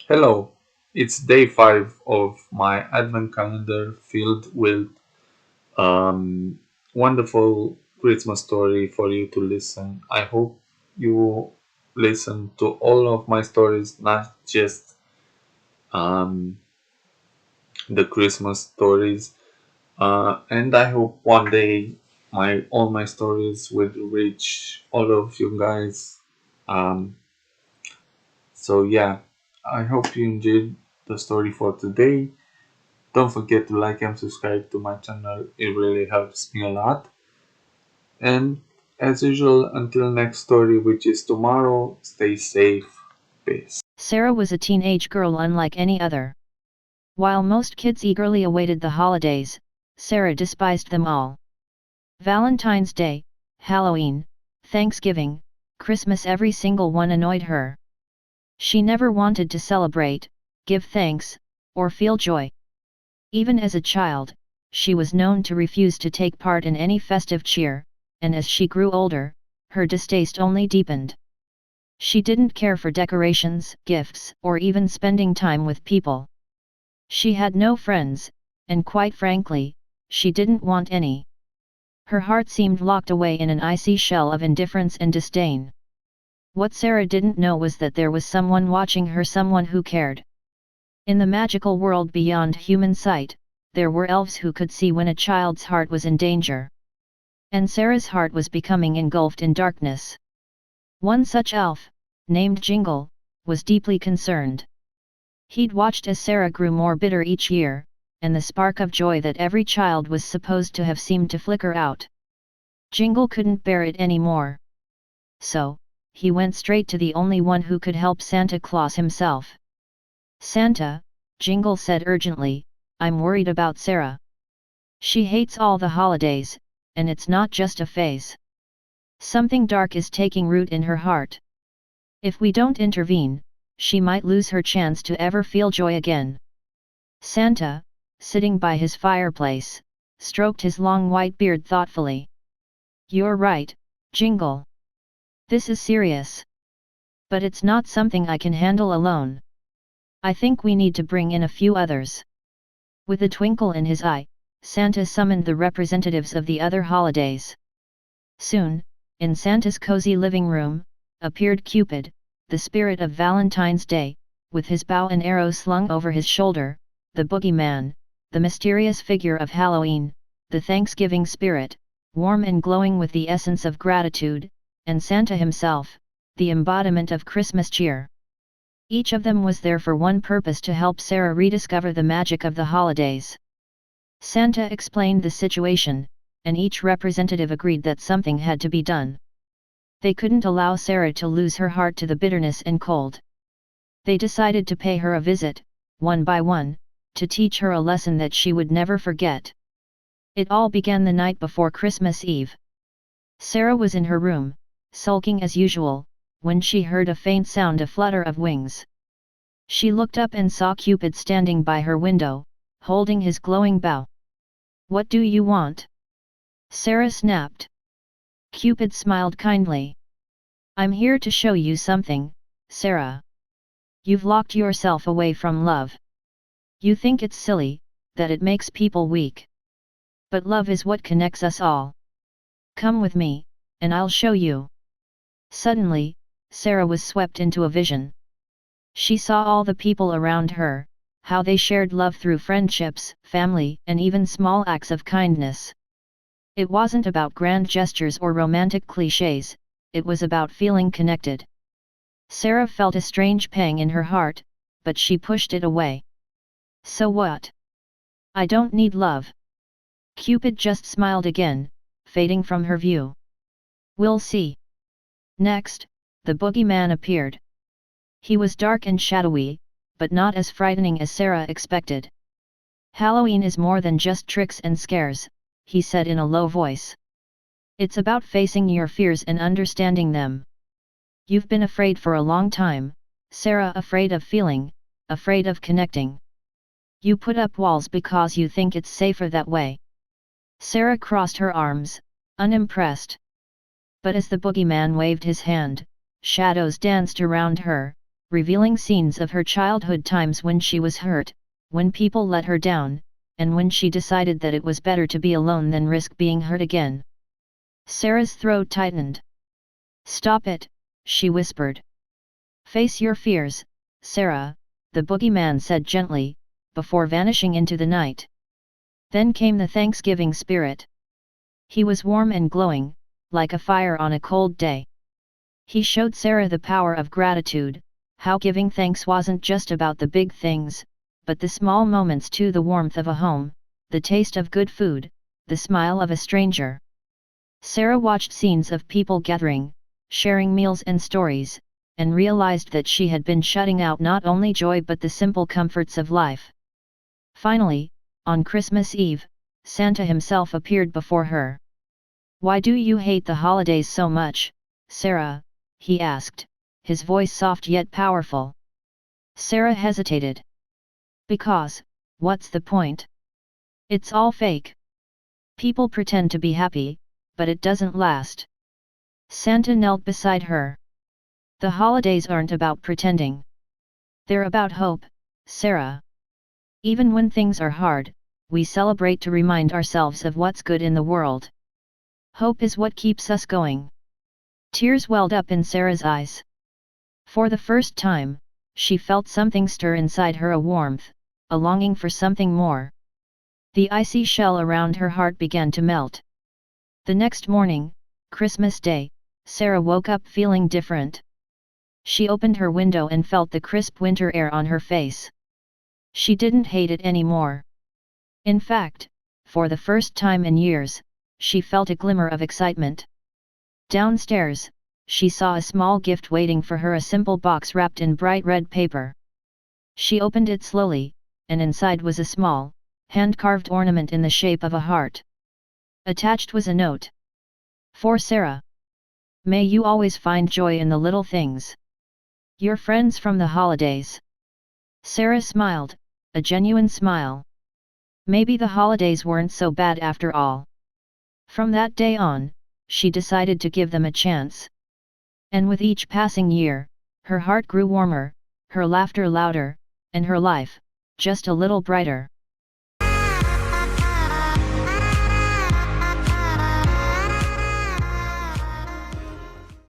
Hello, it's day 5 of my advent calendar filled with um, wonderful Christmas story for you to listen. I hope you listen to all of my stories, not just um, the Christmas stories. And I hope one day my all my stories will reach all of you guys. Um, so yeah, I hope you enjoyed the story for today. Don't forget to like and subscribe to my channel, it really helps me a lot. And as usual, until next story, which is tomorrow, stay safe. Peace. Sara was a teenage girl unlike any other. While most kids eagerly awaited the holidays, Sara despised them all. Valentine's Day, Halloween, Thanksgiving, Christmas, every single one annoyed her. She never wanted to celebrate, give thanks, or feel joy. Even as a child, she was known to refuse to take part in any festive cheer, and as she grew older, her distaste only deepened. She didn't care for decorations, gifts, or even spending time with people. She had no friends, and quite frankly, she didn't want any. Her heart seemed locked away in an icy shell of indifference and disdain. What Sara didn't know was that there was someone watching her, someone who cared. In the magical world beyond human sight, there were elves who could see when a child's heart was in danger. And Sara's heart was becoming engulfed in darkness. One such elf, named Jingle, was deeply concerned. He'd watched as Sara grew more bitter each year, and the spark of joy that every child was supposed to have seemed to flicker out. Jingle couldn't bear it anymore. So, he went straight to the only one who could help, Santa Claus himself. Santa, Jingle said urgently, I'm worried about Sara. She hates all the holidays, and it's not just a phase. Something dark is taking root in her heart. If we don't intervene, she might lose her chance to ever feel joy again. Santa, sitting by his fireplace, stroked his long white beard thoughtfully. You're right, Jingle. This is serious. But it's not something I can handle alone. I think we need to bring in a few others. With a twinkle in his eye, Santa summoned the representatives of the other holidays. Soon, in Santa's cozy living room, appeared Cupid, the spirit of Valentine's Day, with his bow and arrow slung over his shoulder, the boogeyman, the mysterious figure of Halloween, the Thanksgiving spirit, warm and glowing with the essence of gratitude, and Santa himself, the embodiment of Christmas cheer. Each of them was there for one purpose: to help Sara rediscover the magic of the holidays. Santa explained the situation, and each representative agreed that something had to be done. They couldn't allow Sara to lose her heart to the bitterness and cold. They decided to pay her a visit, one by one, to teach her a lesson that she would never forget. It all began the night before Christmas Eve. Sara was in her room, sulking as usual, when she heard a faint sound, a flutter of wings. She looked up and saw Cupid standing by her window, holding his glowing bow. What do you want? Sara snapped. Cupid smiled kindly. I'm here to show you something, Sara. You've locked yourself away from love. You think it's silly, that it makes people weak. But love is what connects us all. Come with me, and I'll show you. Suddenly, Sara was swept into a vision. She saw all the people around her, how they shared love through friendships, family, and even small acts of kindness. It wasn't about grand gestures or romantic clichés, it was about feeling connected. Sara felt a strange pang in her heart, but she pushed it away. So what? I don't need love. Cupid just smiled again, fading from her view. We'll see. Next, the boogeyman appeared. He was dark and shadowy, but not as frightening as Sara expected. Halloween is more than just tricks and scares, he said in a low voice. It's about facing your fears and understanding them. You've been afraid for a long time, Sara, afraid of feeling, afraid of connecting. You put up walls because you think it's safer that way. Sara crossed her arms, unimpressed. But as the boogeyman waved his hand, shadows danced around her, revealing scenes of her childhood times when she was hurt, when people let her down, and when she decided that it was better to be alone than risk being hurt again. Sara's throat tightened. "Stop it," she whispered. "Face your fears, Sara," the boogeyman said gently, before vanishing into the night. Then came the Thanksgiving spirit. He was warm and glowing, like a fire on a cold day. He showed Sara the power of gratitude, how giving thanks wasn't just about the big things, but the small moments too, the warmth of a home, the taste of good food, the smile of a stranger. Sara watched scenes of people gathering, sharing meals and stories, and realized that she had been shutting out not only joy but the simple comforts of life. Finally, on Christmas Eve, Santa himself appeared before her. "Why do you hate the holidays so much, Sara?" he asked, his voice soft yet powerful. Sara hesitated. "Because, what's the point? It's all fake. People pretend to be happy, but it doesn't last." Santa knelt beside her. "The holidays aren't about pretending. They're about hope, Sara. Even when things are hard, we celebrate to remind ourselves of what's good in the world. Hope is what keeps us going." Tears welled up in Sara's eyes. For the first time, she felt something stir inside her, a warmth, a longing for something more. The icy shell around her heart began to melt. The next morning, Christmas Day, Sara woke up feeling different. She opened her window and felt the crisp winter air on her face. She didn't hate it anymore. In fact, for the first time in years, she felt a glimmer of excitement. Downstairs, she saw a small gift waiting for her, a simple box wrapped in bright red paper. She opened it slowly, and inside was a small, hand-carved ornament in the shape of a heart. Attached was a note. "For Sara. May you always find joy in the little things. Your friends from the holidays." Sara smiled, a genuine smile. Maybe the holidays weren't so bad after all. From that day on, she decided to give them a chance. And with each passing year, her heart grew warmer, her laughter louder, and her life, just a little brighter.